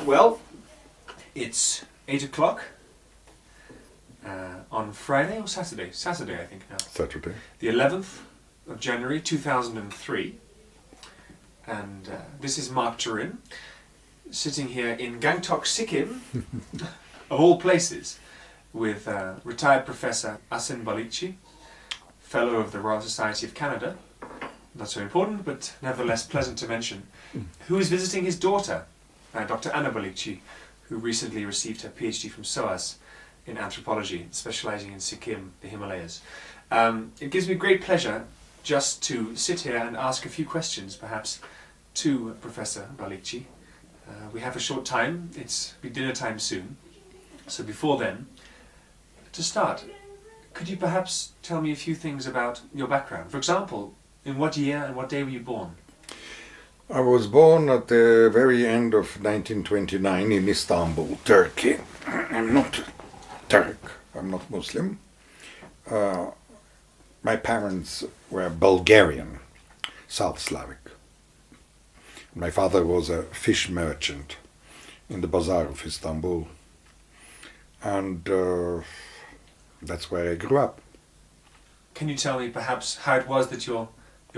Well, it's 8 o'clock on Friday or Saturday? Saturday, I think now. Saturday. The 11th of January 2003. And this is Mark Turin, sitting here in Gangtok, Sikkim, of all places, with retired Professor Asen Balikci, Fellow of the Royal Society of Canada, not so important, but nevertheless pleasant to mention, who is visiting his daughter, Dr. Asen Balikci, who recently received her PhD from SOAS in anthropology, specializing in Sikkim, the Himalayas. It gives me great pleasure just to sit here and ask a few questions, perhaps, to Professor Balikci. We have a short time, it's be dinner time soon, so before then, to start, could you perhaps tell me a few things about your background? For example, in what year and what day were you born? I was born at the very end of 1929 in Istanbul, Turkey. I'm not Turk, I'm not Muslim. My parents were Bulgarian, South Slavic. My father was a fish merchant in the bazaar of Istanbul. And that's where I grew up. Can you tell me perhaps how it was that your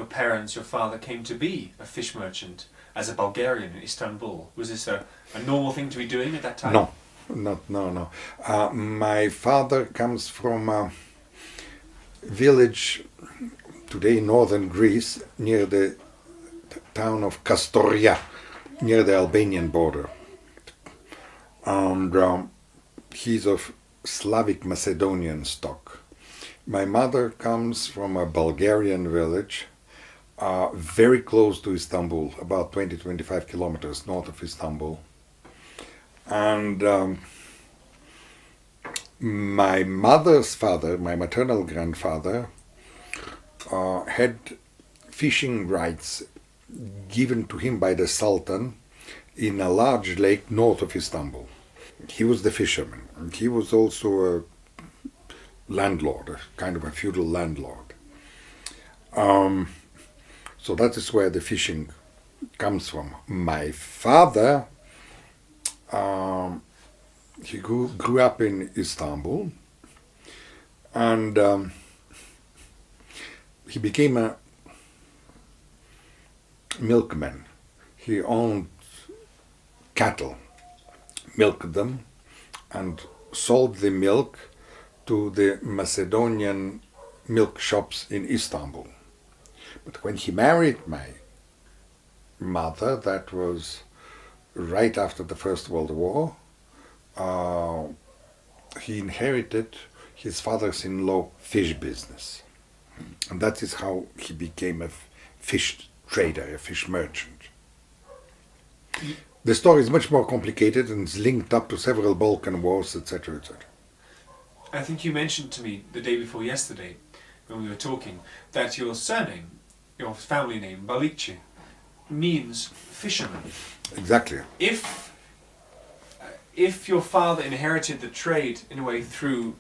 parents, your father, came to be a fish merchant as a Bulgarian in Istanbul? Was this a normal thing to be doing at that time? No. My father comes from a village today in northern Greece near the town of Kastoria, near the Albanian border. And he's of Slavic Macedonian stock. My mother comes from a Bulgarian village very close to Istanbul, about 20-25 kilometers north of Istanbul. And my mother's father, my maternal grandfather, had fishing rights given to him by the Sultan in a large lake north of Istanbul. He was the fisherman, and he was also a landlord, a kind of a feudal landlord. So that is where the fishing comes from. My father, he grew up in Istanbul, and he became a milkman. He owned cattle, milked them, and sold the milk to the Macedonian milk shops in Istanbul. But when he married my mother, that was right after the First World War, he inherited his father's-in-law fish business. And that is how he became a fish trader, a fish merchant. The story is much more complicated and is linked up to several Balkan wars, etc., etc. I think you mentioned to me the day before yesterday, when we were talking, that your surname, your family name, Balikci, means fisherman. Exactly. If your father inherited the trade in a way through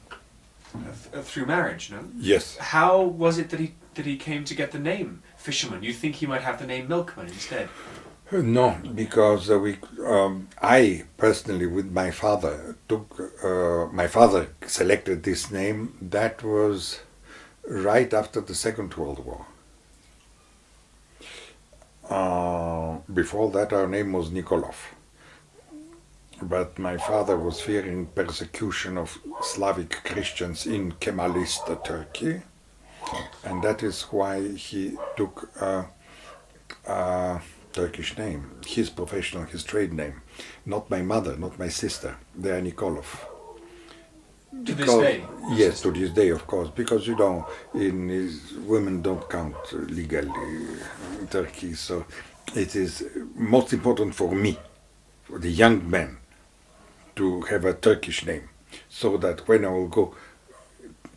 marriage, no? Yes. How was it that he came to get the name fisherman? You think he might have the name milkman instead? No, because I personally, with my father, my father selected this name. That was right after the Second World War. Before that, our name was Nikolov. But my father was fearing persecution of Slavic Christians in Kemalist Turkey, and that is why he took a Turkish name, his professional, his trade name. Not my mother, not my sister. They are Nikolov. To this day? Yes, to this day, of course, because women don't count legally in Turkey, so it is most important for me, for the young men, to have a Turkish name, so that when I will go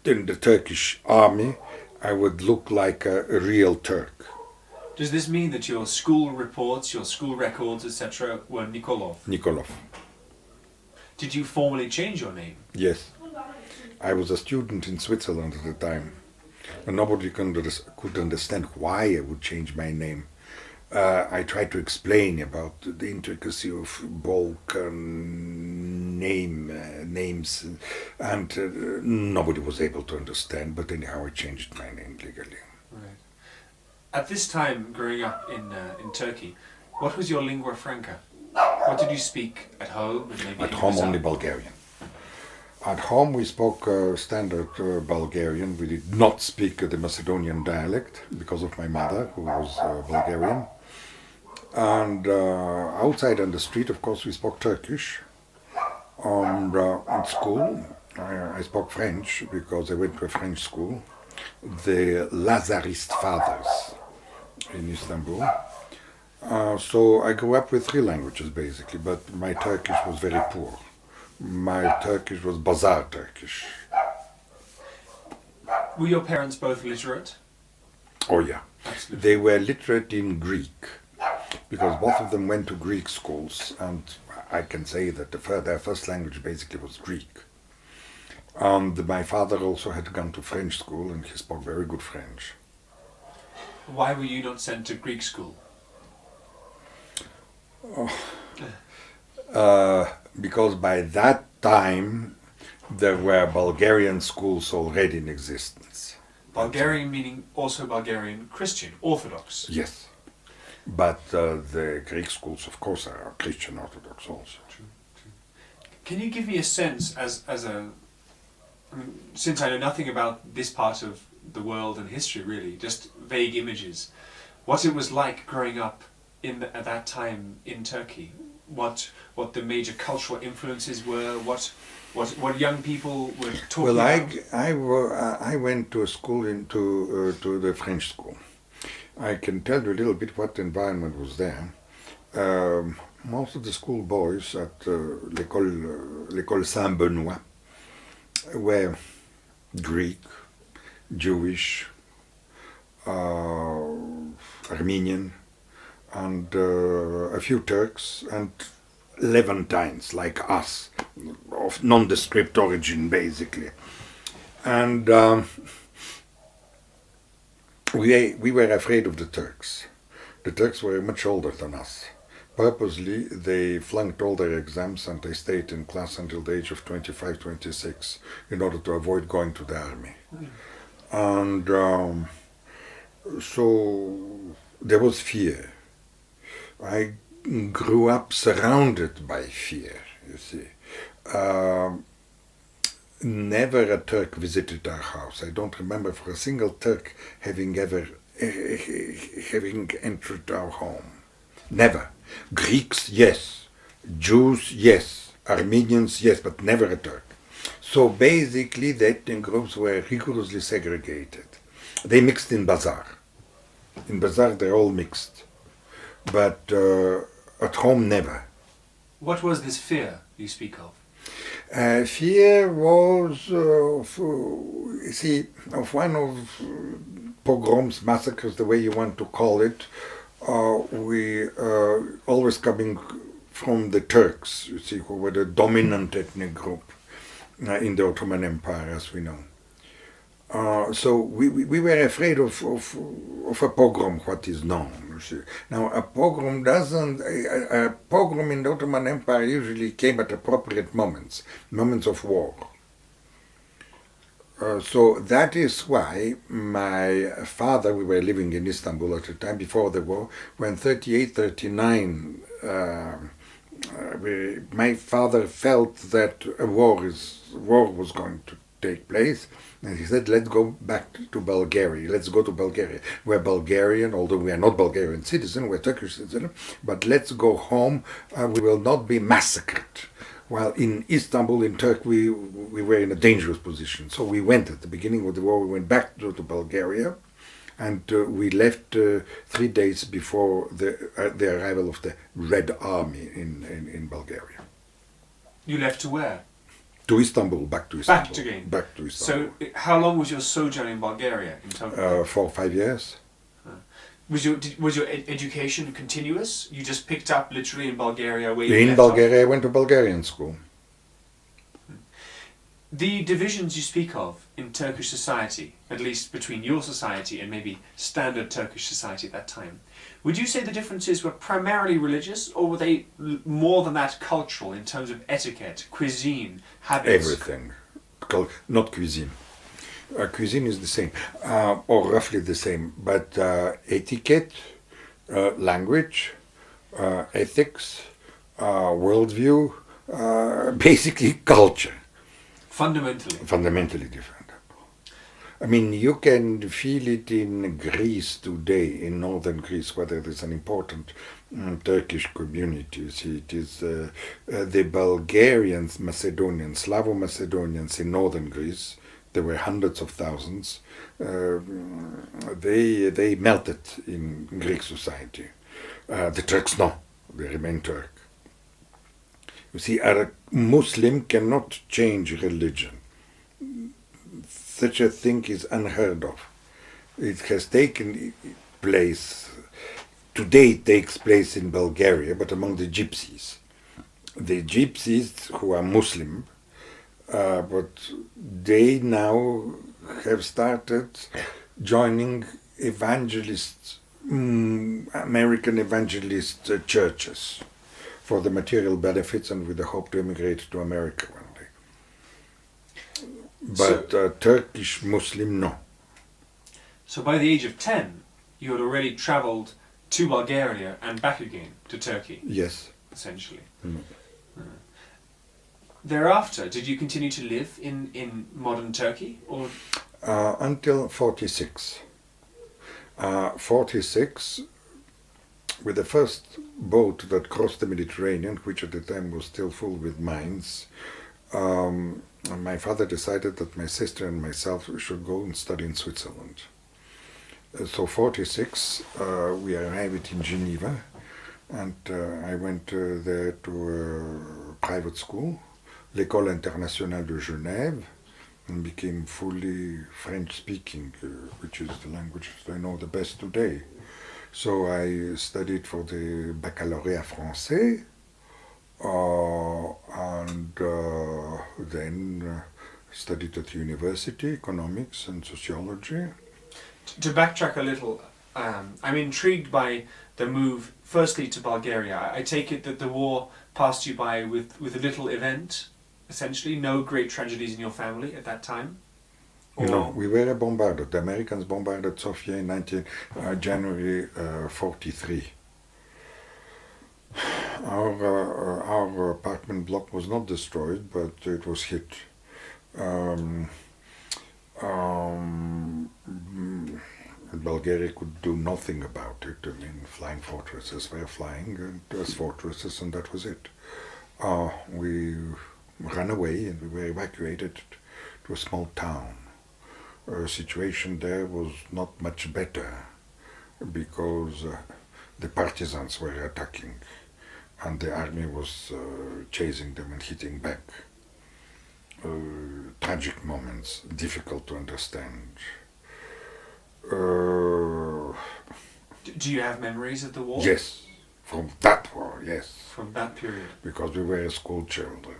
in the Turkish army, I would look like a real Turk. Does this mean that your school reports, your school records, etc., were Nikolov? Nikolov. Did you formally change your name? Yes. I was a student in Switzerland at the time, and nobody could understand why I would change my name. I tried to explain about the intricacy of Balkan names, and nobody was able to understand. But anyhow, I changed my name legally. Right. At this time, growing up in Turkey, what was your lingua franca? What did you speak at home and maybe At in home, Bazaar? only Bulgarian. At home, we spoke standard Bulgarian. We did not speak the Macedonian dialect because of my mother, who was Bulgarian. And outside on the street, of course, we spoke Turkish. In school, I spoke French because I went to a French school. The Lazarist fathers in Istanbul. So I grew up with three languages basically, but my Turkish was very poor. My Turkish was Bazaar Turkish. Were your parents both literate? Oh yeah. Absolutely. They were literate in Greek because both of them went to Greek schools, and I can say that their first language basically was Greek. And my father also had gone to French school, and he spoke very good French. Why were you not sent to Greek school? Because by that time there were Bulgarian schools already in existence. Bulgarian meaning also Bulgarian Christian, Orthodox. Yes. But the Greek schools, of course, are Christian Orthodox also. True. Can you give me a sense, since I know nothing about this part of the world and history really, just vague images, what it was like growing up at that time in Turkey? What the major cultural influences were? What young people were talking about? I went to a school to the French school. I can tell you a little bit what environment was there. Most of the school boys at l'école Saint-Benoît were Greek, Jewish, Armenian, and a few Turks, and Levantines like us, of nondescript origin basically. And we were afraid of the Turks. The Turks were much older than us. Purposely, they flunked all their exams and they stayed in class until the age of 25, 26 in order to avoid going to the army. And so there was fear. I grew up surrounded by fear, you see. Never a Turk visited our house. I don't remember for a single Turk having entered our home. Never. Greeks, yes. Jews, yes. Armenians, yes, but never a Turk. So basically the ethnic groups were rigorously segregated. They mixed in Bazaar. In Bazaar they're all mixed. But at home never. What was this fear you speak of? Fear was, of one of pogroms, massacres, the way you want to call it. We always coming from the Turks, you see, who were the dominant ethnic group in the Ottoman Empire, as we know. So we were afraid of a pogrom, what is known. You see. Now a pogrom in the Ottoman Empire usually came at appropriate moments of war. So that is why my father, we were living in Istanbul at the time before the war, when 38, 39, my father felt that a war was going to take place, and he said, let's go back to Bulgaria. Let's go to Bulgaria. We're Bulgarian, although we are not Bulgarian citizens, we're Turkish citizens, but let's go home. We will not be massacred. While in Istanbul, in Turkey, we were in a dangerous position. So we went at the beginning of the war, we went back to Bulgaria, and we left 3 days before the arrival of the Red Army in Bulgaria. You left to where? To Istanbul, back to Istanbul. Back to Istanbul. So, how long was your sojourn in Bulgaria in total? 4 or 5 years. Was your education continuous? You just picked up literally in Bulgaria where you In left Bulgaria, off? I went to Bulgarian school. The divisions you speak of in Turkish society, at least between your society and maybe standard Turkish society at that time, would you say the differences were primarily religious, or were they more than that cultural in terms of etiquette, cuisine, habits? Everything. Not cuisine. Cuisine is the same, or roughly the same, but etiquette, language, ethics, worldview, basically culture. Fundamentally different. I mean, you can feel it in Greece today, in northern Greece, where there is an important Turkish community. You see, it is the Bulgarians, Macedonians, Slavo-Macedonians in northern Greece. There were hundreds of thousands. They melted in Greek society. The Turks, no. They remain Turk. You see, a Muslim cannot change religion. Such a thing is unheard of. It has taken place, today it takes place in Bulgaria, but among the gypsies. The gypsies who are Muslim, but they now have started joining evangelists, American evangelist churches, for the material benefits and with the hope to immigrate to America one day. But Turkish Muslim, no. So by the age of 10, you had already travelled to Bulgaria and back again to Turkey? Yes. Essentially. Thereafter, did you continue to live in modern Turkey? Or? Until 46. 46, with the first boat that crossed the Mediterranean, which at the time was still full with mines, my father decided that my sister and myself should go and study in Switzerland. So 46, we arrived in Geneva, and I went there to a private school, l'École Internationale de Genève, and became fully French-speaking, which is the language I know the best today. So I studied for the Baccalauréat Français, and then studied at university, economics and sociology. To backtrack a little, I'm intrigued by the move, firstly to Bulgaria. I take it that the war passed you by with a little event, essentially? No great tragedies in your family at that time? Or? No, we were bombarded. The Americans bombarded Sofia in January 43. Our apartment block was not destroyed, but it was hit. Bulgaria could do nothing about it. I mean, flying fortresses were flying, and as fortresses, and that was it. We ran away and we were evacuated to a small town. Our situation there was not much better because the partisans were attacking and the army was chasing them and hitting back. Tragic moments, difficult to understand. Do you have memories of the war? Yes, from that war, yes. From that period? Because we were school children.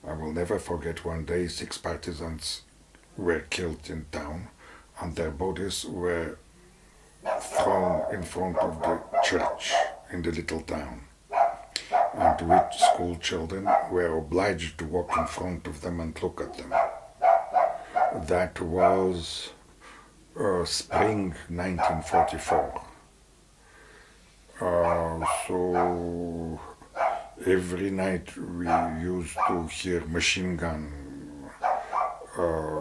I will never forget one day 6 partisans were killed in town and their bodies were thrown in front of the church in the little town. And we school children were obliged to walk in front of them and look at them. That was spring 1944. So every night we used to hear machine gun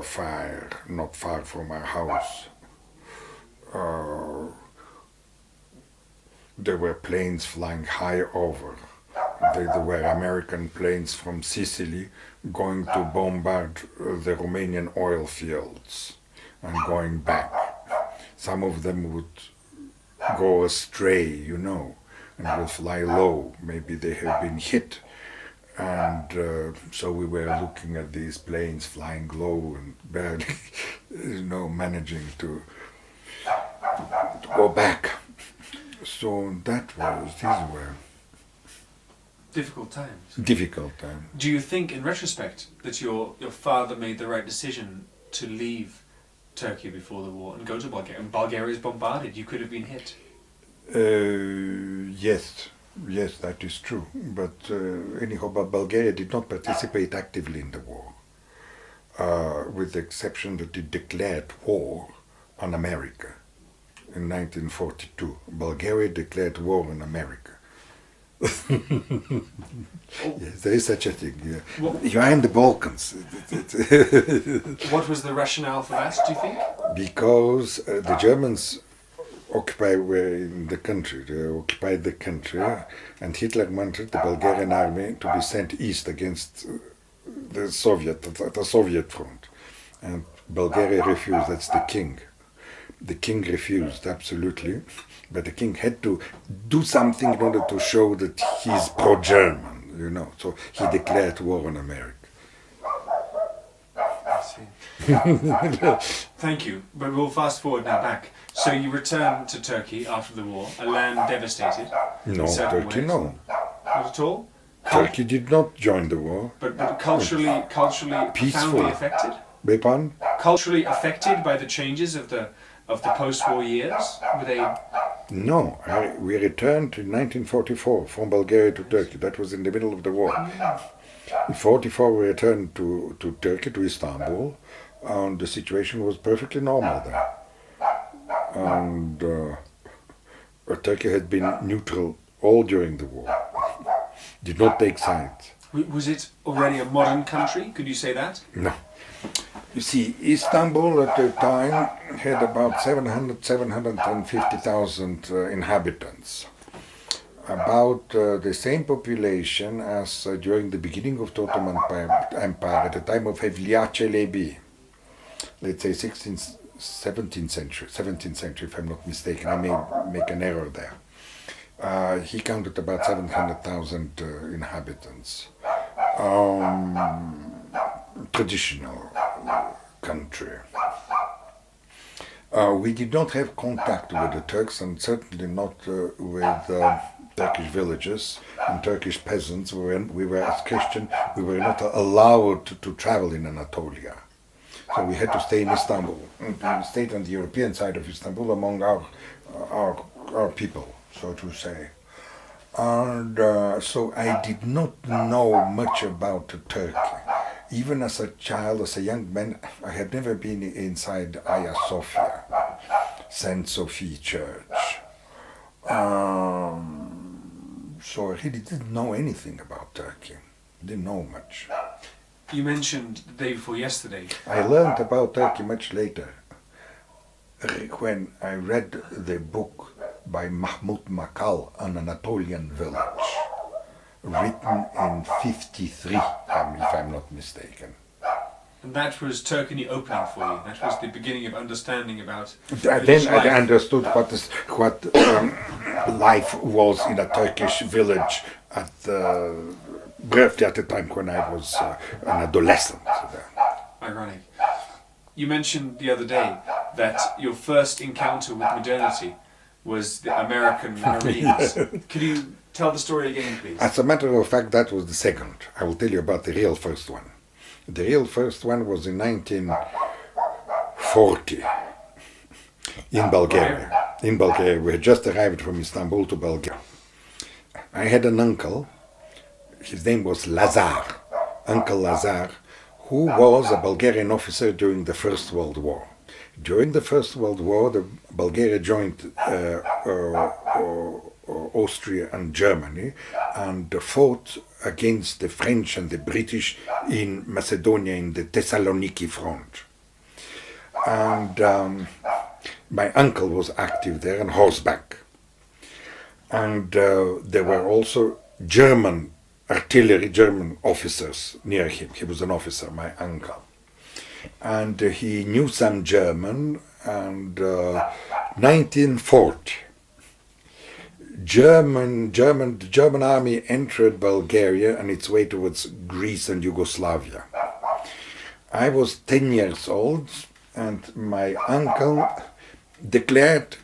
fire not far from our house. There were planes flying high over. There were American planes from Sicily going to bombard the Romanian oil fields and going back. Some of them would go astray, you know, and will fly low. Maybe they have been hit. And so we were looking at these planes flying low and barely, you know, managing to go back. So that was, these were. Difficult times. Difficult time. Do you think, in retrospect, that your father made the right decision to leave Turkey before the war and go to Bulgaria? And Bulgaria is bombarded. You could have been hit. Yes, that is true. But anyhow, but Bulgaria did not participate actively in the war, with the exception that it declared war on America in 1942. Bulgaria declared war on America. Yes, there is such a thing. Yeah. You are in the Balkans. What was the rationale for that, do you think? Because the Germans were in the country. They occupied the country, and Hitler wanted the Bulgarian army to be sent east against the Soviet front, and Bulgaria refused. That's the king. The king refused absolutely, but the king had to do something in order to show that he's pro-German, you know. So he declared war on America. I see. Thank you. But we'll fast forward now back. So you returned to Turkey after the war, a land devastated. No, Turkey, ways. no. Not at all? Turkey did not join the war. But culturally profoundly affected? Beg pardon? Culturally affected by the changes of the post-war years? Were they... No, we returned in 1944 from Bulgaria to Turkey. That was in the middle of the war. In 1944 we returned to Turkey, to Istanbul, and the situation was perfectly normal there. And Turkey had been neutral all during the war. Did not take sides. Was it already a modern country? Could you say that? No. You see, Istanbul at the time had about 750,000 inhabitants. About the same population as during the beginning of the Ottoman Empire, at the time of Evliya Çelebi, let's say 17th century if I'm not mistaken. I may make an error there. He counted about 700,000 inhabitants. Traditional country. We did not have contact with the Turks, and certainly not with Turkish villages and Turkish peasants. We were as Christian, we were not allowed to travel in Anatolia. So we had to stay in Istanbul. And we stayed on the European side of Istanbul among our people, so to say. And so I did not know much about Turkey. Even as a child, as a young man, I had never been inside Hagia Sophia, Saint Sophie Church. So I really didn't know anything about Turkey. Didn't know much. You mentioned the day before yesterday. I learned about Turkey much later, when I read the book by Mahmud Makal, An Anatolian Village, written in 1953, if I'm not mistaken. And that was Turkey opening for you. That was the beginning of understanding about. Then I understood what life was in a Turkish village at the time when I was an adolescent. Ironic. You mentioned the other day that your first encounter with modernity was the American Marines. Could you tell the story again, please? As a matter of fact, that was the second. I will tell you about the real first one. The real first one was in 1940 in Bulgaria. In Bulgaria, we had just arrived from Istanbul to Bulgaria. I had an uncle. His name was Lazar, Uncle Lazar, who was a Bulgarian officer during the First World War. During the First World War, Bulgaria joined Austria and Germany and fought against the French and the British in Macedonia in the Thessaloniki front. And my uncle was active there on horseback. And there were also German artillery, German officers near him. He was an officer, my uncle. And he knew some German, and 1940, the German army entered Bulgaria on its way towards Greece and Yugoslavia. I was 10 years old, and my uncle declared,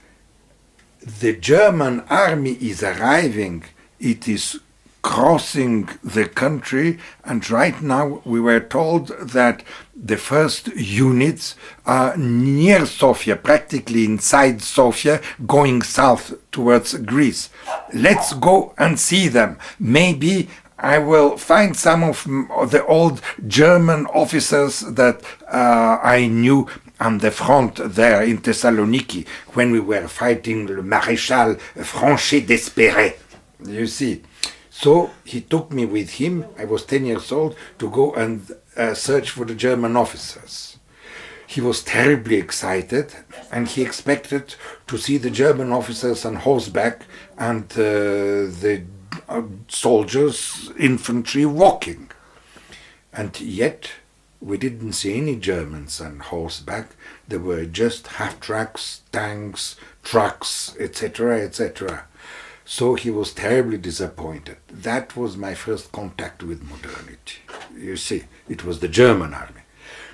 the German army is arriving, it is crossing the country, and right now we were told that the first units are near Sofia, practically inside Sofia, going south towards Greece. Let's go and see them. Maybe I will find some of the old German officers that I knew on the front there in Thessaloniki when we were fighting the Maréchal Franchet d'Espéré. You see. So he took me with him, I was 10 years old, to go and search for the German officers. He was terribly excited and he expected to see the German officers on horseback and the soldiers, infantry walking. And yet we didn't see any Germans on horseback. There were just half-tracks, tanks, trucks, etc., etc. So he was terribly disappointed. That was my first contact with modernity. You see, it was the German army.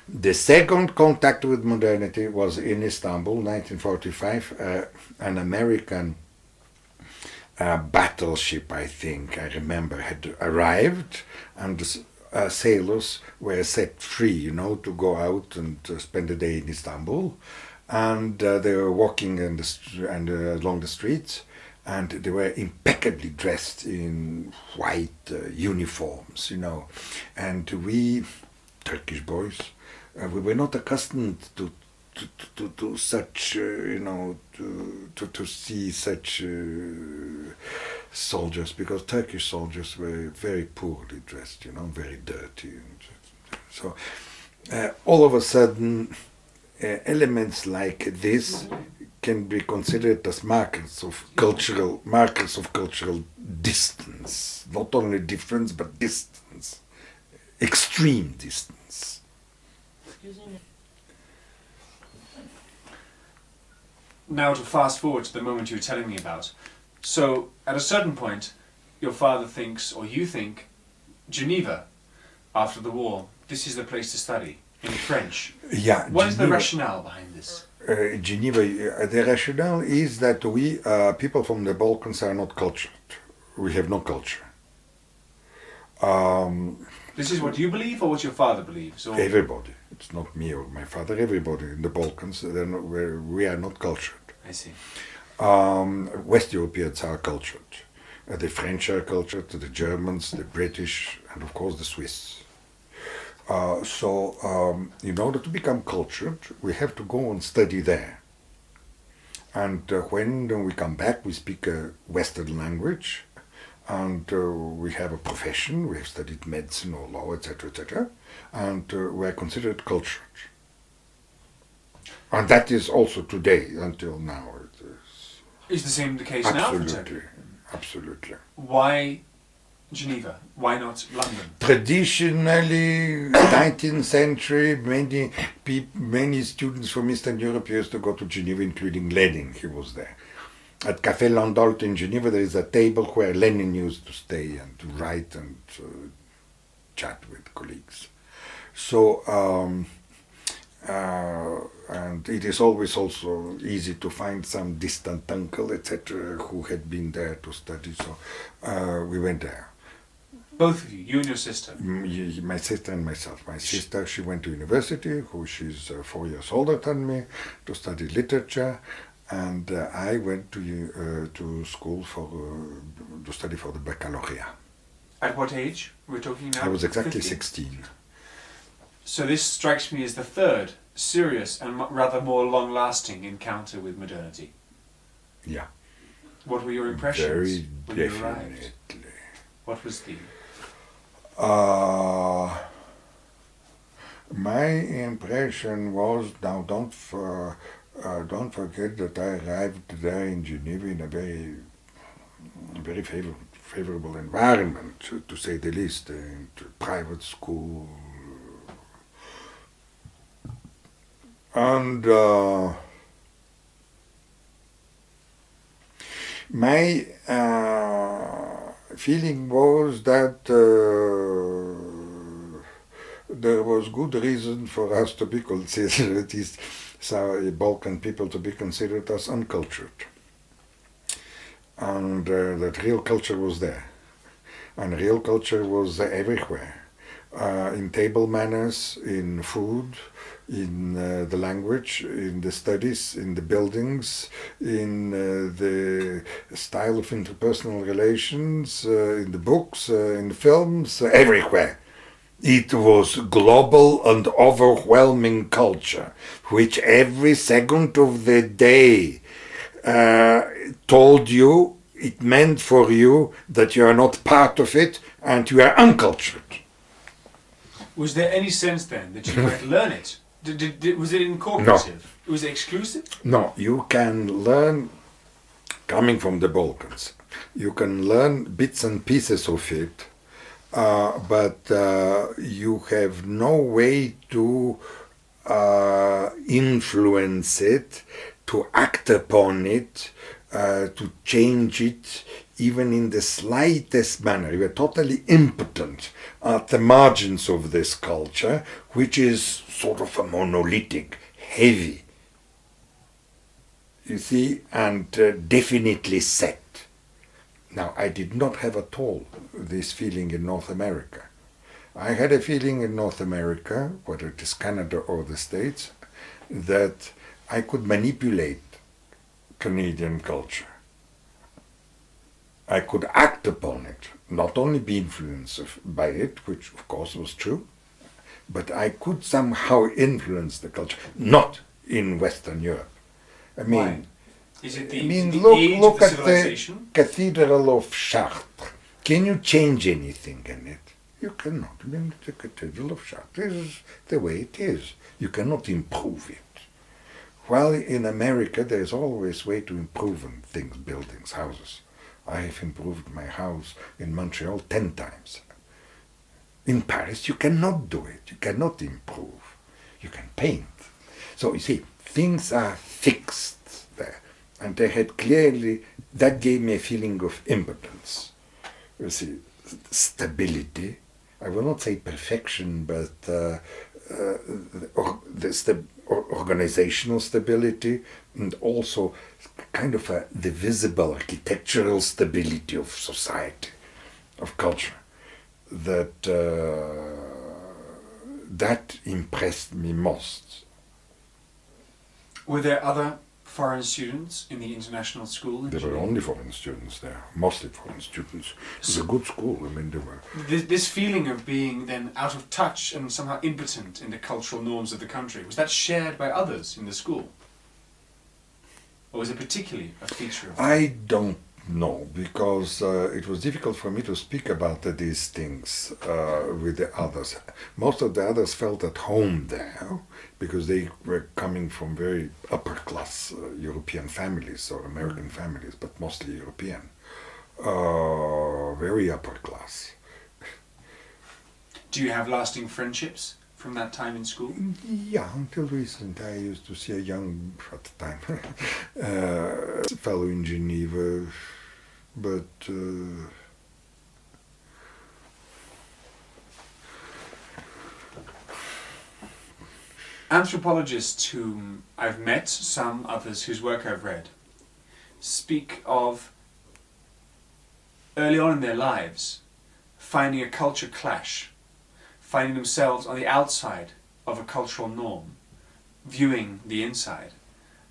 The second contact with modernity was in Istanbul, 1945. An American battleship, I think, I remember, had arrived, and the sailors were set free, to go out and spend the day in Istanbul. And they were walking along the streets. And they were impeccably dressed in white uniforms, And we, Turkish boys, we were not accustomed to such, to see such soldiers, because Turkish soldiers were very poorly dressed, very dirty. So all of a sudden, elements like this can be considered as markers of cultural distance. Not only difference, but distance. Extreme distance. Now to fast forward to the moment you were telling me about. So, at a certain point, your father thinks, or you think, Geneva, after the war, this is the place to study, in French. Yeah. What is the rationale behind this? Geneva, the rationale is that we, people from the Balkans, are not cultured. We have no culture. This is what you believe or what your father believes? Or? Everybody. It's not me or my father. Everybody in the Balkans, we are not cultured. I see. West Europeans are cultured. The French are cultured, the Germans, the British, and of course the Swiss. So in order to become cultured, we have to go and study there. And when we come back, we speak a Western language, and we have a profession. We have studied medicine or law, etc., and we are considered cultured. And that is also today, until now. Is the same the case now for Turkey? Absolutely, absolutely. Why Geneva? Why not London? Traditionally, 19th century, many students from Eastern Europe used to go to Geneva, including Lenin. He was there. At Café Landolt in Geneva, there is a table where Lenin used to stay and to write and chat with colleagues. So, and it is always also easy to find some distant uncle, etc., who had been there to study. So we went there. Both of you, you and your sister? My sister and myself. My sister, she went to university, she's 4 years older than me, to study literature, and I went to school to study for the baccalaureate. At what age we're talking now? I was exactly 50? 16. So this strikes me as the third serious and rather more long-lasting encounter with modernity. Yeah. What were your impressions Very when you definitely. arrived? What was the... My impression was, now don't forget that I arrived there in Geneva in a very favorable environment, to say the least, in private school. And my feeling was that there was good reason for us to be considered, at least Balkan people, to be considered as uncultured. And that real culture was there. And real culture was everywhere. In table manners, in food, in the language, in the studies, in the buildings, in the style of interpersonal relations, in the books, in the films, everywhere. It was global and overwhelming culture, which every second of the day told you, it meant for you that you are not part of it and you are uncultured. Was there any sense then that you might learn it? Was it incorporative? No. Was it exclusive? No, you can learn, coming from the Balkans, you can learn bits and pieces of it, but you have no way to influence it, to act upon it, to change it, even in the slightest manner. You are totally impotent at the margins of this culture, which is sort of a monolithic, heavy, you see, and definitely set. Now, I did not have at all this feeling in North America. I had a feeling in North America, whether it is Canada or the States, that I could manipulate Canadian culture. I could act upon it, not only be influenced by it, which of course was true, but I could somehow influence the culture, not in Western Europe. I mean, Why? Is it the, look age of the at the civilization? Cathedral of Chartres. Can you change anything in it? You cannot. I mean, the Cathedral of Chartres is the way it is. You cannot improve it. While in America, there is always way to improve on things, buildings, houses. I have improved my house in Montreal 10 times. In Paris, you cannot do it. You cannot improve. You can paint. So you see, things are fixed there. And they had clearly, that gave me a feeling of impotence. You see, stability. I will not say perfection, but the organizational stability, and also kind of the visible architectural stability of society, of culture, that that impressed me most. Were there other foreign students in the international school? There were only foreign students there, mostly foreign students. It was a good school. I mean, there were. This feeling of being then out of touch and somehow impotent in the cultural norms of the country, was that shared by others in the school? Or was it particularly a feature of I don't know, because it was difficult for me to speak about these things with the others. Most of the others felt at home there, because they were coming from very upper class European families or American families, but mostly European. Very upper class. Do you have lasting friendships from that time in school? Yeah, until recent I used to see a young, at the time, fellow in Geneva, but Anthropologists whom I've met, some others whose work I've read, speak of early on in their lives finding a culture clash, finding themselves on the outside of a cultural norm, viewing the inside,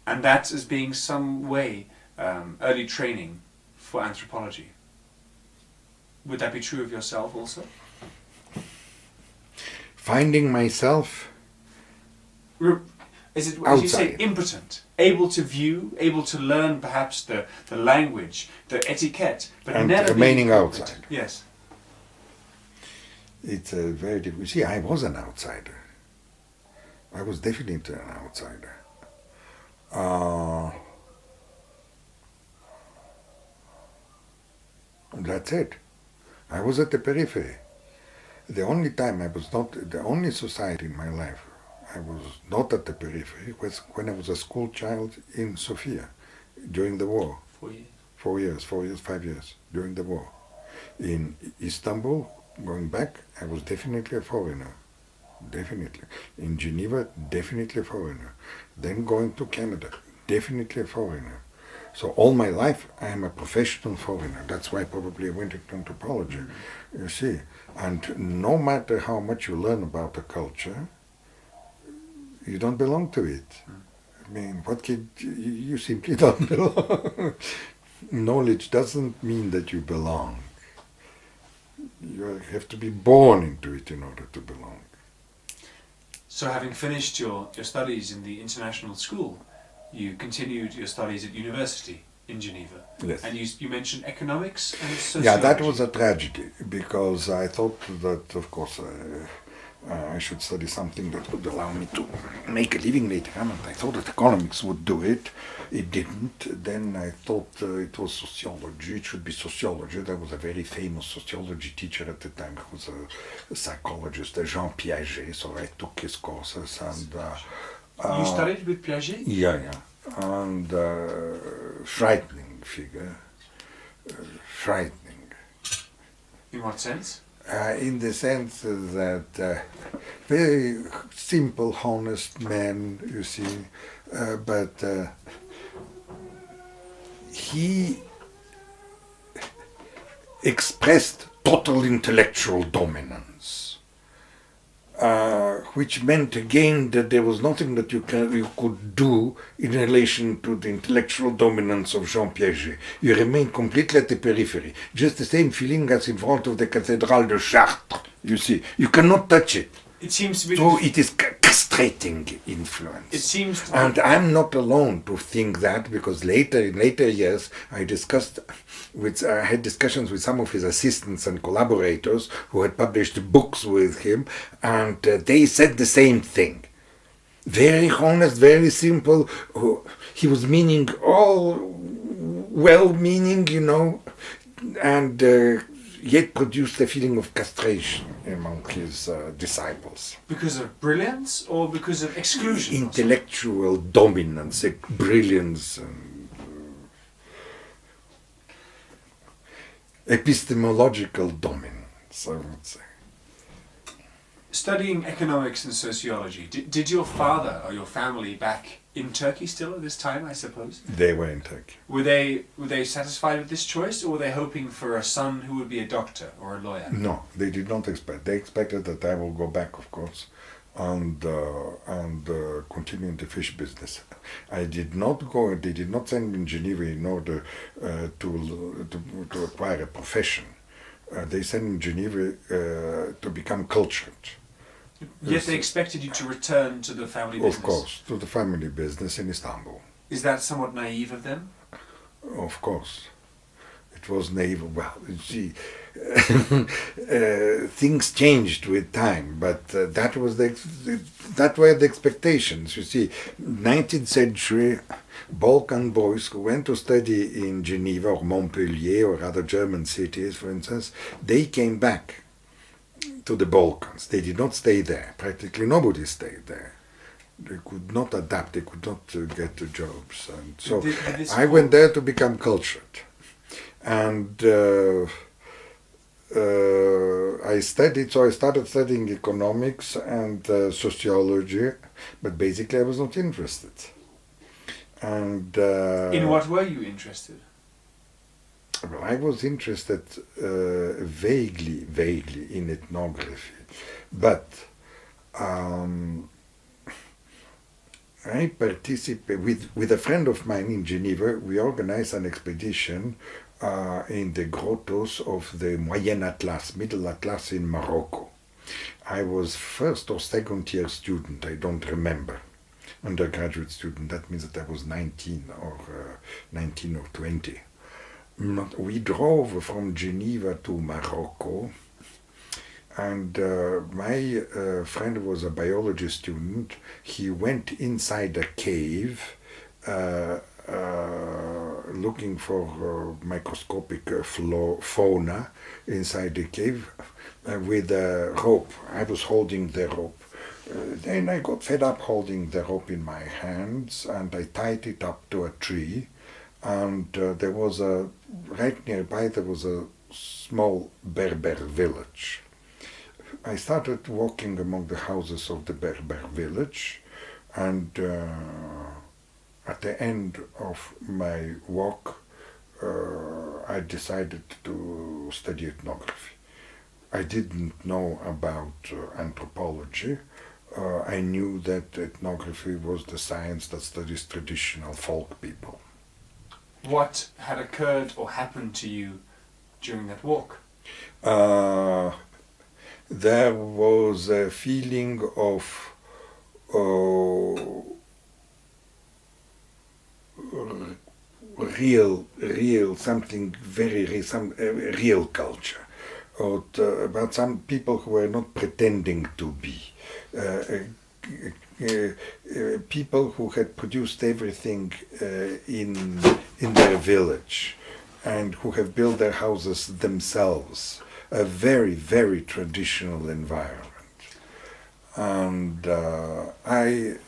and that as being some way early training for anthropology. Would that be true of yourself also? finding myself Is it, as you say, outside. impotent, able to view, able to learn perhaps the language, the etiquette, but And never remaining being outside. Yes. It's a very difficult. See, I was an outsider. I was definitely an outsider. That's it. I was at the periphery. The only time I was not, the only society in my life I was not at the periphery was when I was a school child in Sofia during the war. 4 years. 4 years, 5 years during the war. In Istanbul, going back, I was definitely a foreigner. Definitely. In Geneva, definitely a foreigner. Then going to Canada, definitely a foreigner. So all my life I am a professional foreigner. That's why probably I went into anthropology, you see. And no matter how much you learn about a culture, you don't belong to it. I mean, you simply don't belong. Knowledge doesn't mean that you belong. You have to be born into it in order to belong. So having finished your studies in the international school, you continued your studies at university in Geneva. Yes. And you mentioned economics and sociology. Yeah, that was a tragedy, because I thought that, of course, I should study something that would allow me to make a living later on, and I thought that economics would do it. It didn't. Then I thought it was sociology. It should be sociology. There was a very famous sociology teacher at the time who was a psychologist, Jean Piaget, so I took his courses. And you studied with Piaget? Yeah. And frightening figure. Frightening. In what sense? In the sense that very simple, honest man, you see, but he expressed total intellectual dominance, which meant again that there was nothing that you could do in relation to the intellectual dominance of Jean Piaget. You remain completely at the periphery, just the same feeling as in front of the Cathedral de Chartres, you see. You cannot touch it. It seems to be... So it is castrating influence. It seems to be... And I'm not alone to think that, because in later years I had discussions with some of his assistants and collaborators who had published books with him, and they said the same thing. Very honest, very simple. He was meaning all well-meaning, and yet produced a feeling of castration among his disciples. Because of brilliance or because of exclusion? Intellectual dominance, brilliance, and epistemological dominance, I would say. Studying economics and sociology, did your father or your family back in Turkey still at this time, I suppose? They were in Turkey. Were they satisfied with this choice, or were they hoping for a son who would be a doctor or a lawyer? No, they did not expect. They expected that I will go back, of course, and continue in the fish business. I did not go. They did not send me in Geneva in order to acquire a profession. They sent me in Geneva to become cultured. Yet they expected you to return to the family business? Of course, to the family business in Istanbul. Is that somewhat naive of them? Of course. It was naive. Well, you see, things changed with time, but that were the expectations. You see, 19th century Balkan boys who went to study in Geneva or Montpellier or other German cities, for instance, they came back to the Balkans. They did not stay there. Practically nobody stayed there. They could not adapt. They could not get jobs. And so I went there to become cultured. And I studied, so I started studying economics and sociology, but basically I was not interested. And in what were you interested? Well, I was interested vaguely in ethnography, but I participated with a friend of mine in Geneva. We organized an expedition in the grottos of the Moyen Atlas, Middle Atlas in Morocco. I was first or second year student, I don't remember. Undergraduate student, that means that I was 19 or 20. We drove from Geneva to Morocco, and my friend was a biology student. He went inside a cave looking for microscopic fauna inside the cave with a rope. I was holding the rope. Then I got fed up holding the rope in my hands, and I tied it up to a tree. And there was right nearby there was a small Berber village. I started walking among the houses of the Berber village, and at the end of my walk, I decided to study ethnography. I didn't know about anthropology. I knew that ethnography was the science that studies traditional folk people. What had occurred or happened to you during that walk? There was a feeling of something very real culture, about some people who were not pretending to be. People who had produced everything in their village and who have built their houses themselves. A very, very traditional environment. And I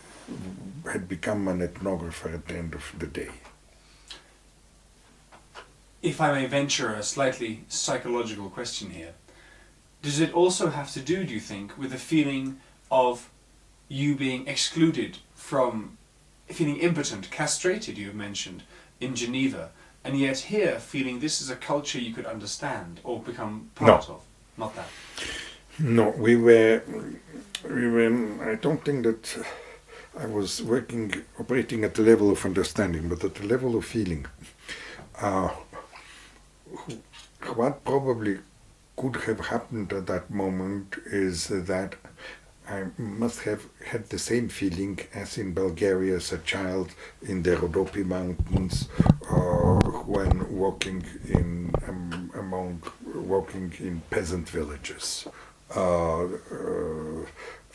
had become an ethnographer at the end of the day. If I may venture a slightly psychological question here, does it also have to do you think, with the feeling of you being excluded from, feeling impotent, castrated, you have mentioned, in Geneva, and yet here feeling this is a culture you could understand or become part of? Not that. No, we were, I don't think that I was operating at the level of understanding, but at the level of feeling. What probably could have happened at that moment is that I must have had the same feeling as in Bulgaria as a child in the Rhodope Mountains, when walking in peasant villages,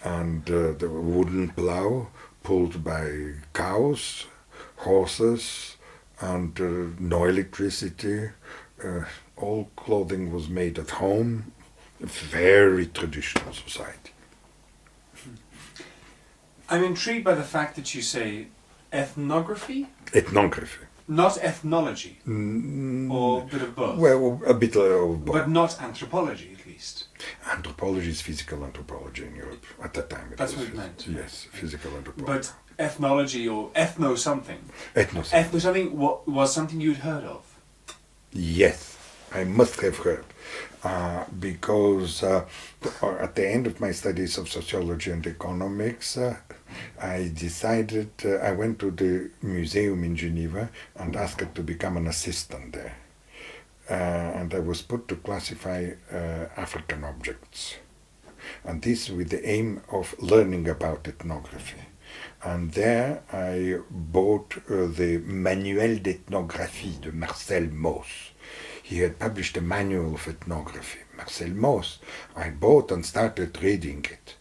and the wooden plow pulled by cows, horses, and no electricity. All clothing was made at home. A very traditional society. I'm intrigued by the fact that you say ethnography? Ethnography. Not ethnology? Or a bit of both? Well, a bit of both. But not anthropology, at least? Anthropology is physical anthropology in Europe. At that time That's what it meant. Yes, physical anthropology. But ethnology or ethno-something? Ethno-something. Ethno-something was something you'd heard of? Yes, I must have heard. Because at the end of my studies of sociology and economics, I decided, I went to the museum in Geneva and asked to become an assistant there. And I was put to classify African objects. And this with the aim of learning about ethnography. And there I bought the Manuel d'ethnographie de Marcel Mauss. He had published a manual of ethnography, Marcel Mauss. I bought and started reading it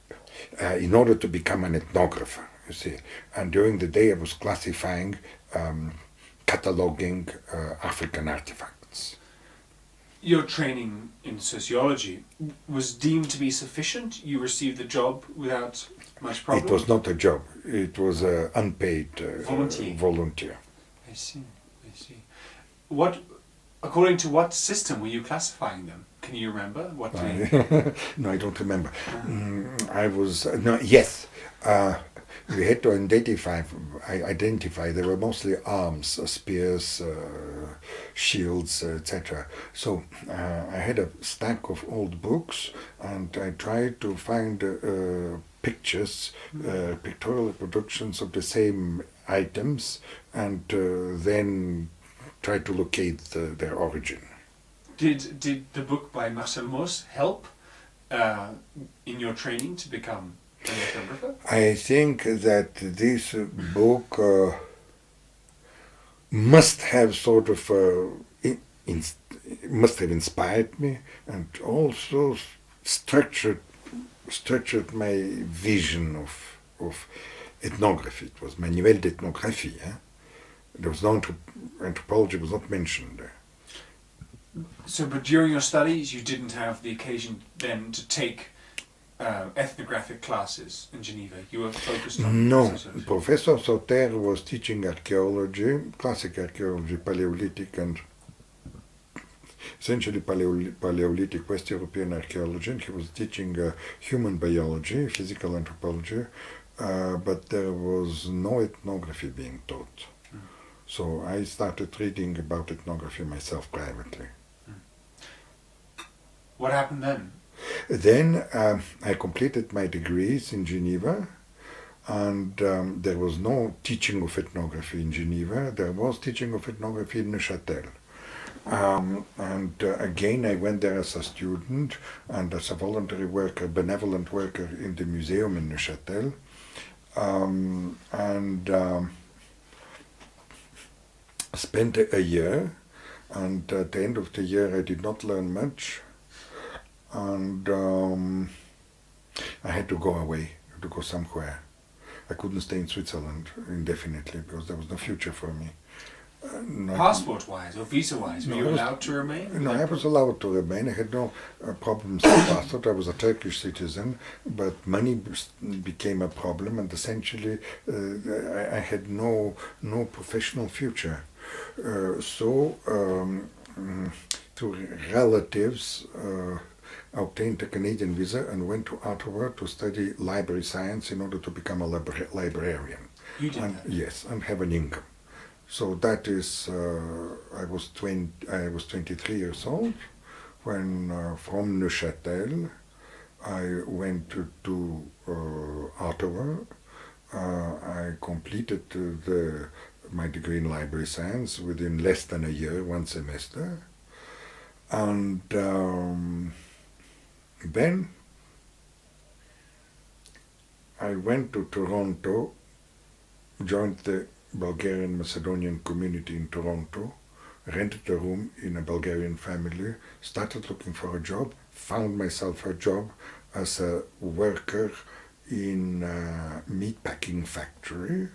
in order to become an ethnographer, you see. And during the day I was classifying, cataloging African artifacts. Your training in sociology was deemed to be sufficient? You received the job without much problem? It was not a job. It was an unpaid volunteer. I see. According to what system were you classifying them? Can you remember? No, I don't remember. Yes. We had to identify. There were mostly arms, spears, shields, etc. So I had a stack of old books, and I tried to find pictures, pictorial reproductions of the same items, and then try to locate their origin. Did the book by Marcel Mauss help in your training to become an ethnographer? I think that this book must have sort of must have inspired me, and also structured my vision of ethnography. It was Manuel d'ethnographie. There was no anthropology was not mentioned there. So, but during your studies, you didn't have the occasion then to take ethnographic classes in Geneva. You were focused on... No, Professor Sauter was teaching archaeology, classic archaeology, Paleolithic and essentially Paleolithic West European archaeology, and he was teaching human biology, physical anthropology, but there was no ethnography being taught. So I started reading about ethnography myself privately. What happened then? Then I completed my degrees in Geneva, and there was no teaching of ethnography in Geneva. There was teaching of ethnography in Neuchâtel. Again, I went there as a student and as a voluntary worker, benevolent worker in the museum in Neuchâtel. Spent a year, and at the end of the year I did not learn much, and I had to go away, to go somewhere. I couldn't stay in Switzerland indefinitely because there was no future for me. Passport-wise or visa-wise, were you allowed to remain? No, I was allowed to remain. I had no problems with passport. I was a Turkish citizen, but money became a problem, and essentially I had no professional future. Through relatives, I obtained a Canadian visa and went to Ottawa to study library science in order to become a librarian. You did that? Yes, and have an income. So that is, I was 23 years old when from Neuchâtel I went to Ottawa. I completed my degree in library science within less than a year, one semester. And then I went to Toronto, joined the Bulgarian Macedonian community in Toronto, rented a room in a Bulgarian family, started looking for a job, found myself a job as a worker in a meatpacking factory,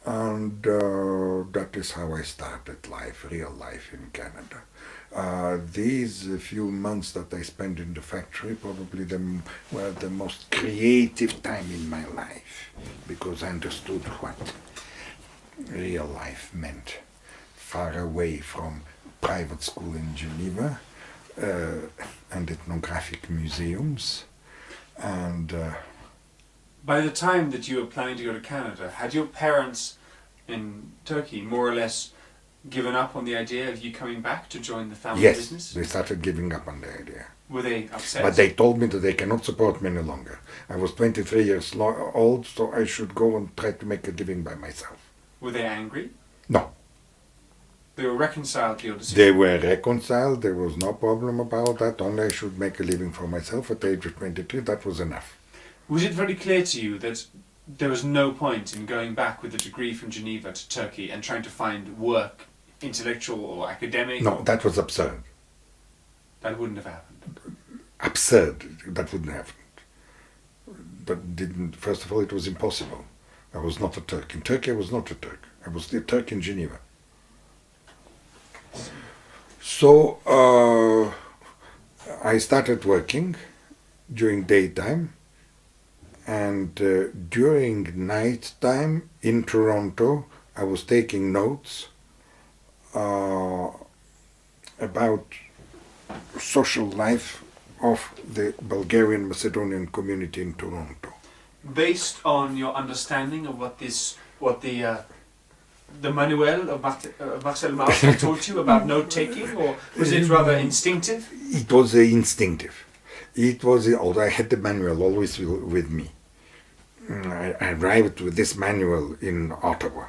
and that is how I started life, real life in Canada. These few months that I spent in the factory probably were the most creative time in my life, because I understood what real life meant, far away from private school in Geneva and ethnographic museums. And by the time that you were planning to go to Canada, had your parents in Turkey more or less given up on the idea of you coming back to join the family business? Yes, they started giving up on the idea. Were they upset? But they told me that they cannot support me any longer. I was 23 years old, so I should go and try to make a living by myself. Were they angry? No. They were reconciled to your decision? They were reconciled, there was no problem about that, only I should make a living for myself at the age of 23, that was enough. Was it very clear to you that there was no point in going back with a degree from Geneva to Turkey and trying to find work, intellectual or academic? No, that was absurd. That wouldn't have happened? Absurd, that wouldn't happen. That didn't, first of all, it was impossible. I was not a Turk. In Turkey I was not a Turk. I was a Turk in Geneva. So I started working during daytime, and during night time in Toronto I was taking notes about social life of the Bulgarian Macedonian community in Toronto. Based on your understanding of what the manual of Marcel Mauss taught you about note-taking, or was it rather instinctive? It was instinctive. It was, although I had the manual always with me. I arrived with this manual in Ottawa.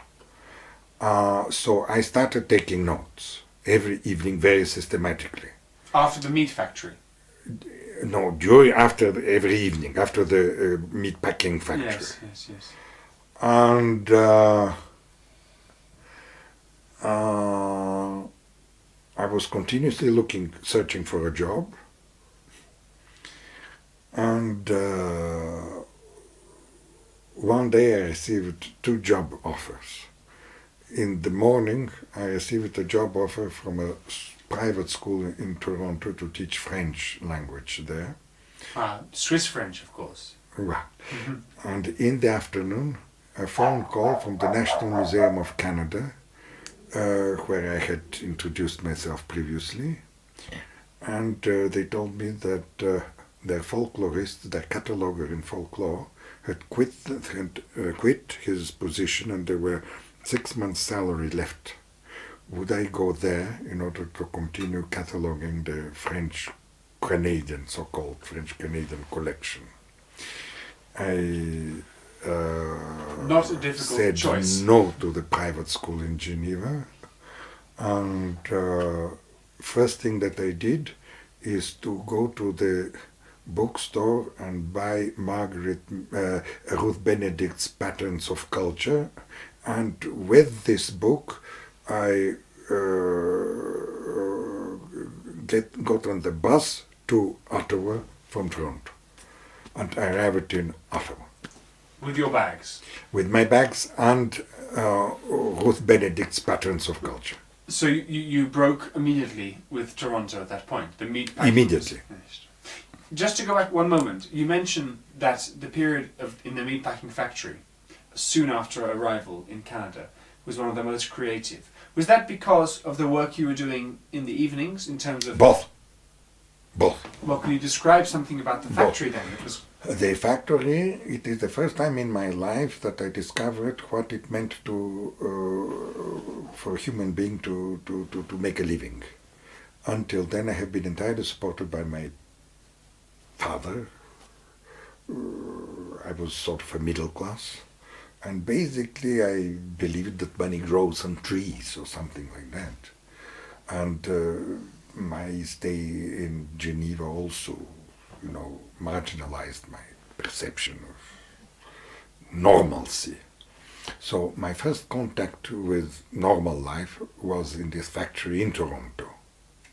So I started taking notes every evening very systematically. After the meat factory? No, after every evening, after the meat packing factory. Yes. And I was continuously searching for a job. And one day I received 2 job offers. In the morning, I received a job offer from a private school in Toronto to teach French language there. Swiss French, of course. Right. Mm-hmm. And in the afternoon, a phone call from the National Museum of Canada, where I had introduced myself previously. And they told me that their folklorist, their cataloger in folklore, had quit his position, and they were 6 months' salary left, would I go there in order to continue cataloging the French-Canadian, so-called French-Canadian collection? I Not a difficult said choice. no to the private school in Geneva, and first thing that I did is to go to the bookstore and buy Ruth Benedict's Patterns of Culture, and with this book I got on the bus to Ottawa from Toronto, and I arrived in Ottawa. With your bags? With my bags and Ruth Benedict's Patterns of Culture. So you broke immediately with Toronto at that point? The meat packing Immediately. was finished. Just to go back one moment, you mentioned that the period in the meatpacking factory, soon after arrival in Canada, was one of the most creative. Was that because of the work you were doing in the evenings, in terms of... Both. Well, can you describe something about the factory then? It was... The factory, it is the first time in my life that I discovered what it meant for a human being to make a living. Until then I have been entirely supported by my father. I was sort of a middle class. And basically I believed that money grows on trees or something like that. And my stay in Geneva also, marginalized my perception of normalcy. So my first contact with normal life was in this factory in Toronto,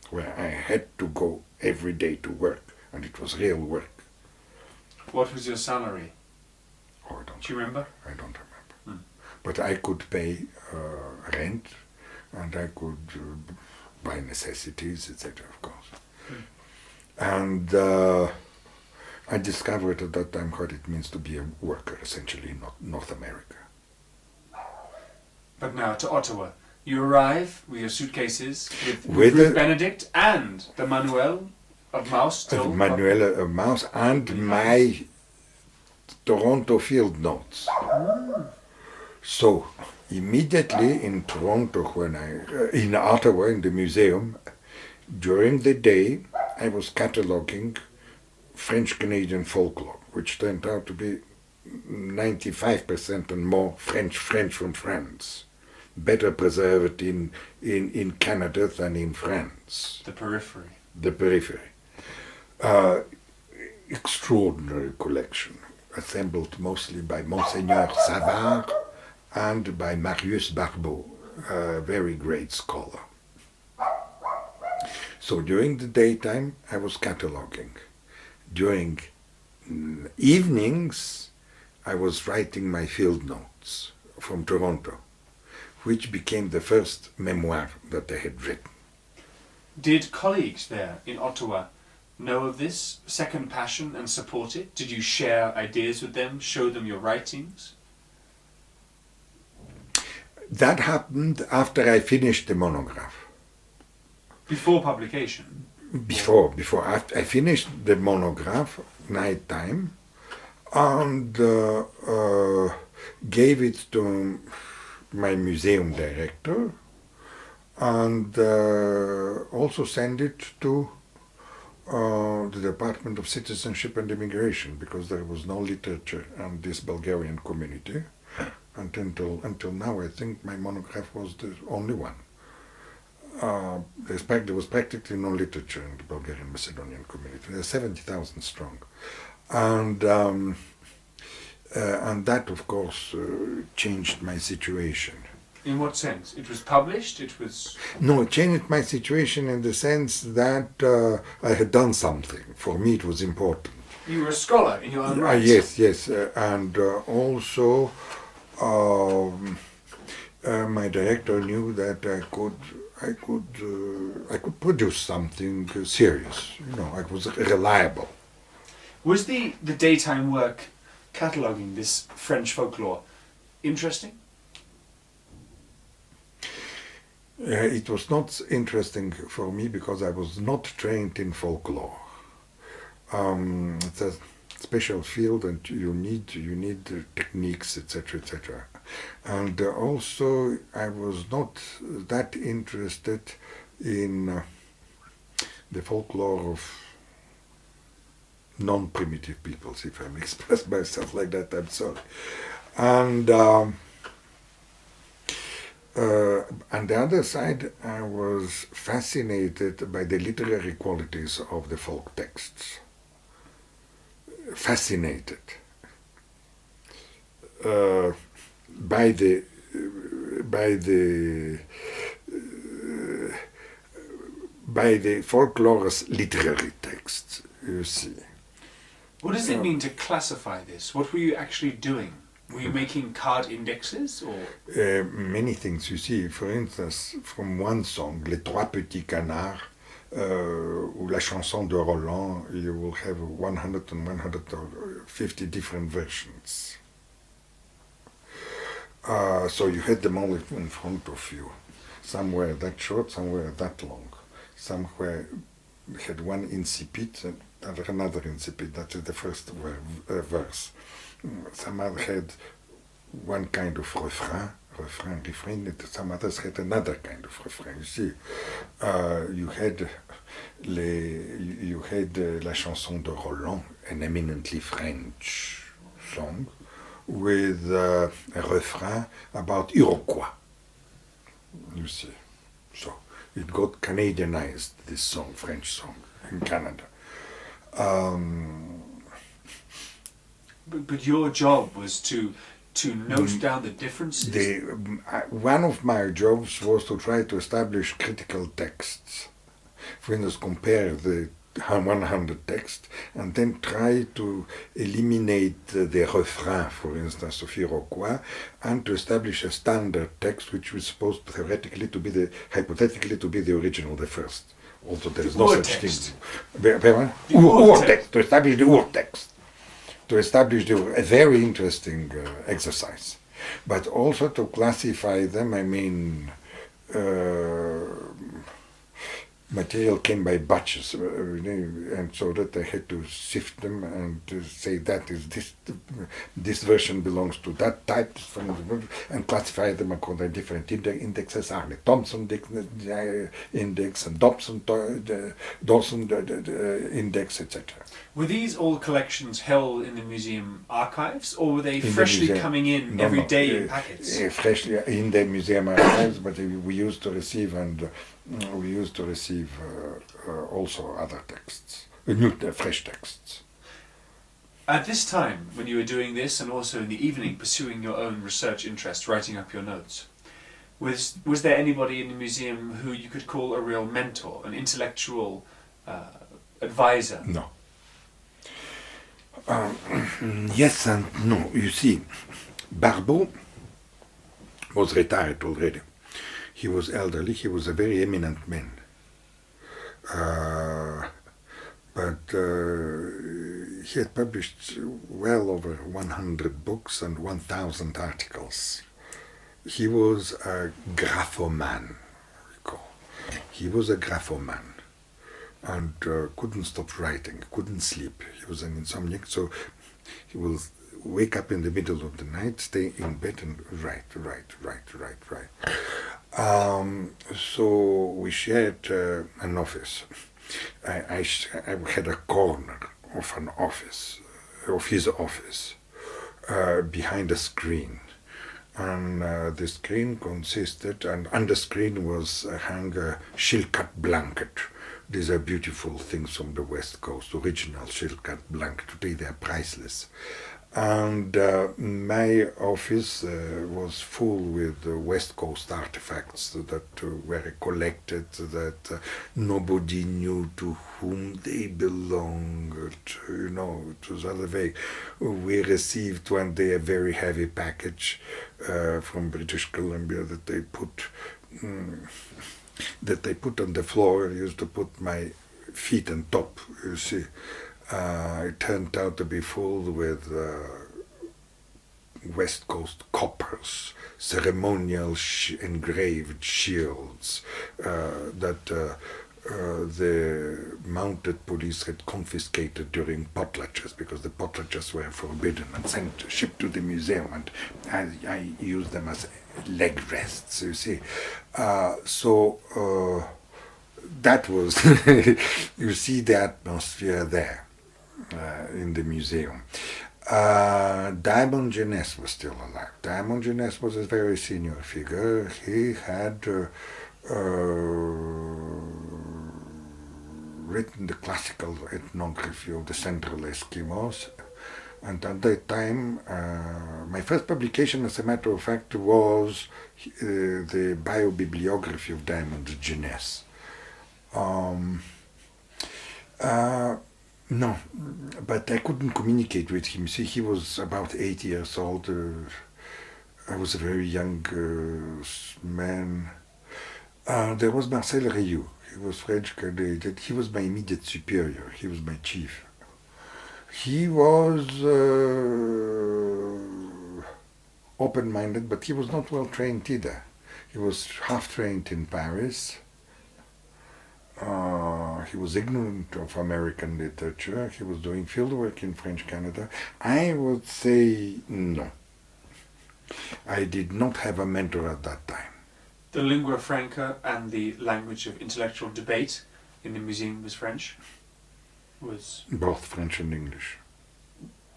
where I had to go every day to work, and it was real work. What was your salary? Oh, I don't Do you remember? I don't remember. But I could pay rent, and I could buy necessities, etc., of course. And I discovered at that time what it means to be a worker, essentially, in North America. But now to Ottawa. You arrive with your suitcases, with Ruth Benedict and the Manuel of Maus still. Manuel of Maus and my Toronto field notes. So immediately in Toronto, in Ottawa, in the museum, during the day, I was cataloging French-Canadian folklore, which turned out to be 95% and more French from France. Better preserved in Canada than in France. The periphery. The periphery. Extraordinary collection, assembled mostly by Monseigneur Savard and by Marius Barbeau, a very great scholar. So during the daytime I was cataloging. During evenings I was writing my field notes from Toronto, which became the first memoir that I had written. Did colleagues there in Ottawa know of this second passion and support it? Did you share ideas with them, show them your writings? That happened after I finished the monograph. Before publication? Before. After I finished the monograph, nighttime, and gave it to my museum director, and also sent it to the Department of Citizenship and Immigration, because there was no literature on this Bulgarian community. And until now, I think my monograph was the only one. There was practically no literature in the Bulgarian Macedonian community. They're 70,000 strong. And that, of course, changed my situation. In what sense? It was published? It was... No, it changed my situation in the sense that I had done something. For me, it was important. You were a scholar in your own right. Yes. And also, my director knew that I could produce something serious. I was reliable. Was the daytime work cataloguing this French folklore interesting? It was not interesting for me because I was not trained in folklore. It's a special field, and you need techniques, etc., etc. And also I was not that interested in the folklore of non-primitive peoples, if I may express myself like that, I'm sorry. And on the other side, I was fascinated by the literary qualities of the folk texts. Fascinated by the folklore's literary texts, you see. What does it mean to classify this? What were you actually doing? Were you making card indexes, or? Many things, you see. For instance, from one song, Les Trois Petits Canards, ou La Chanson de Roland, you will have 100 and 150 different versions. So you had them all in front of you. Some were that short, some were that long. Some had one incipit and another incipit, that is the first verse. Some other had one kind of refrain, refrain, some others had another kind of refrain. You see, you had La Chanson de Roland, an eminently French song, with a refrain about Iroquois. You see, so it got Canadianized, this song, French song, in Canada. But your job was to note down the differences? One of my jobs was to try to establish critical texts. For instance, compare the 100 texts and then try to eliminate the refrain, for instance, of Iroquois, and to establish a standard text which was supposed hypothetically to be the original, the first. Also, there is no such thing. The Ur-text, to establish the Ur-text. To establish a very interesting exercise. But also to classify them, I mean, material came by batches, and so that I had to sift them and to say that is this version belongs to that type, and classify them according to different indexes, Arne Thompson index and Dawson index, etc. Were these all collections held in the museum archives, or were they In the freshly museum. coming in No, every no, day in packets? Freshly in the museum archives, but we used to receive also other texts, fresh texts. At this time, when you were doing this, and also in the evening pursuing your own research interest, writing up your notes, was there anybody in the museum who you could call a real mentor, an intellectual advisor? No. Yes and no. You see, Barbeau was retired already. He was elderly. He was a very eminent man. But he had published well over 100 books and 1,000 articles. He was a graphoman. He was a graphoman. And couldn't stop writing, couldn't sleep. He was an insomniac, so he will wake up in the middle of the night, stay in bed and write. So we shared an office. I had a corner of an office, of his office, behind a screen. And the screen consisted, and on the screen was hung a shilkat blanket. These are beautiful things from the West Coast, original shilkat blanket. Today they are priceless. And my office was full with West Coast artifacts that were collected, that nobody knew to whom they belonged. You know, it was all vague. We received one day a very heavy package from British Columbia that they put on the floor. I used to put my feet on top, you see. It turned out to be full with West Coast coppers, ceremonial engraved shields that the mounted police had confiscated during potlatches, because the potlatches were forbidden and shipped to the museum, and I used them as leg rests, you see. That was, you see the atmosphere there in the museum. Diamond Jeunesse was still alive. Diamond Jeunesse was a very senior figure. He had written the classical ethnography of the Central Eskimos, and at that time, my first publication, as a matter of fact, was the biobibliography of Diamond Jeunesse. No, but I couldn't communicate with him. See, he was about 8 years old. I was a very young man. There was Marcel Rioux. He was French Canadian. He was my immediate superior. He was my chief. He was open-minded, but he was not well trained either. He was half trained in Paris. He was ignorant of American literature. He was doing fieldwork in French Canada. I would say no. I did not have a mentor at that time. The lingua franca and the language of intellectual debate in the museum was French? Was both French and English.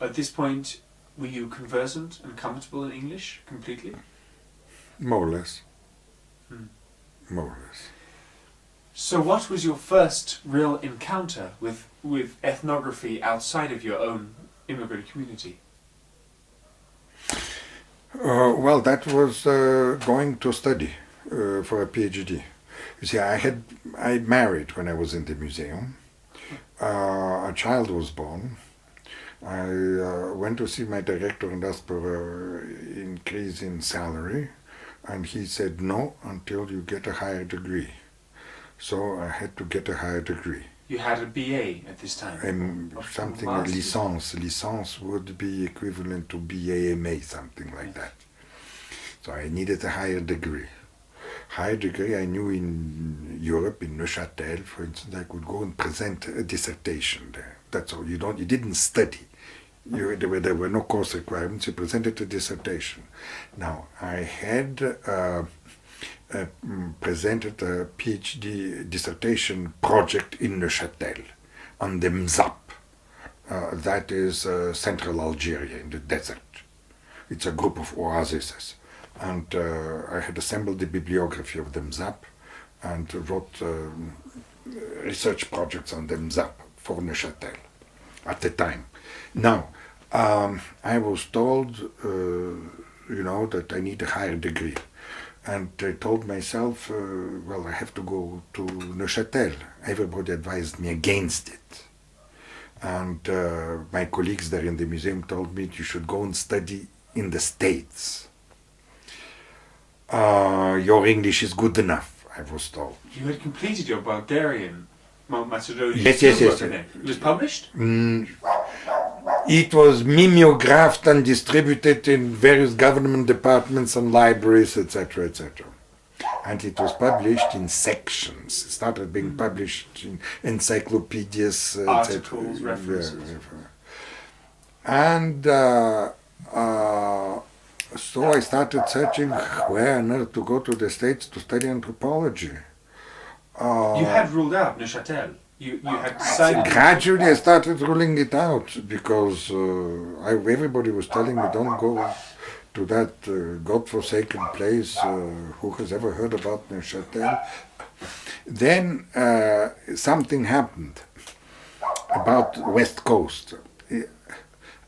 At this point, were you conversant and comfortable in English completely? More or less. Hmm. More or less. So what was your first real encounter with ethnography outside of your own immigrant community? Well, that was going to study for a PhD. You see, I married when I was in the museum. A child was born. I went to see my director and asked for an increase in salary, and he said no until you get a higher degree. So I had to get a higher degree. You had a BA at this time? Something like licence. Licence would be equivalent to BA/MA, something like that. So I needed a higher degree. Higher degree, I knew in Europe, in Neuchâtel, for instance, I could go and present a dissertation there. That's all. You didn't study. There were no course requirements. You presented a dissertation. Now, I had presented a PhD dissertation project in Neuchâtel on the Mzap. That is central Algeria in the desert. It's a group of oases. And I had assembled the bibliography of the Mzap and wrote research projects on the Mzap for Neuchâtel at the time. Now, I was told, that I need a higher degree. And I told myself, well, I have to go to Neuchâtel. Everybody advised me against it. And my colleagues there in the museum told me you should go and study in the States. Your English is good enough, I was told. You had completed your Bulgarian Macedonian Yes. It was published? It was mimeographed and distributed in various government departments and libraries, etc., etc. And it was published in sections. It started being published in encyclopedias, articles, references. And so I started searching where on earth to go to the States to study anthropology. You had ruled out Neuchâtel. You had decided. Gradually, I started ruling it out because everybody was telling me, "Don't go to that godforsaken place. Who has ever heard about Neuchâtel?" Then something happened about West Coast.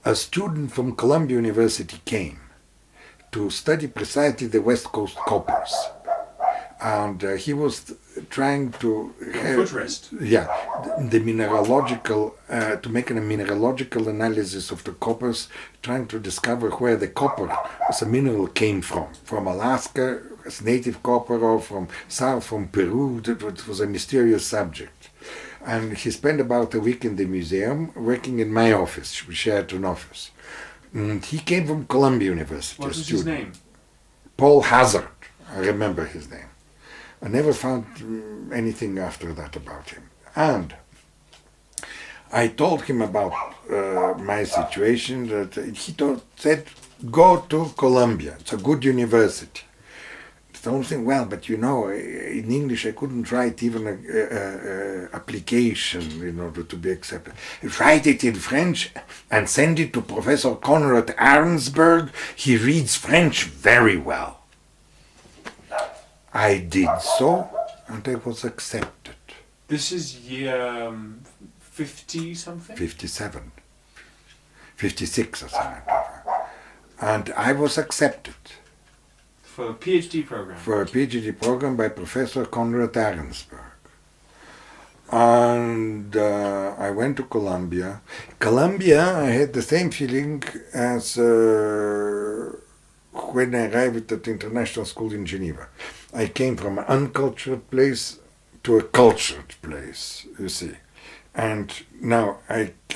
A student from Columbia University came to study precisely the West Coast coppers. And he was trying to the mineralogical to make a mineralogical analysis of the coppers, trying to discover where the copper as a mineral came from Alaska as native copper or from Peru. It was a mysterious subject. And he spent about a week in the museum working in my office. We shared an office. And he came from Columbia University. What was his name? Paul Hazard. I remember his name. I never found anything after that about him. And I told him about my situation. That he said, "Go to Columbia. It's a good university." The only thing, well, but you know, in English I couldn't write even a application in order to be accepted. Write it in French and send it to Professor Konrad Arnsberg. He reads French very well. I did so, and I was accepted. This is year 50 something? 57. 56 or something. And I was accepted. For a PhD program? For a PhD program by Professor Konrad Arnsberg. And I went to Columbia. Columbia, I had the same feeling as when I arrived at the international school in Geneva. I came from an uncultured place to a cultured place, you see. And now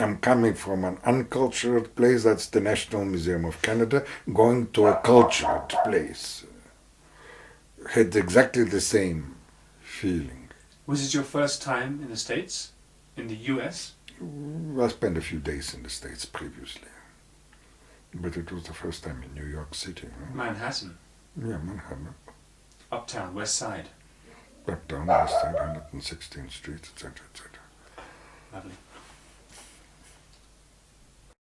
I'm coming from an uncultured place, that's the National Museum of Canada, going to a cultured place. Had exactly the same feeling. Was it your first time in the States? In the US? I spent a few days in the States previously. But it was the first time in New York City. No? Manhattan? Yeah, Manhattan. Uptown, West Side? Uptown, West Side, 116th Street, etc., etc. Lovely.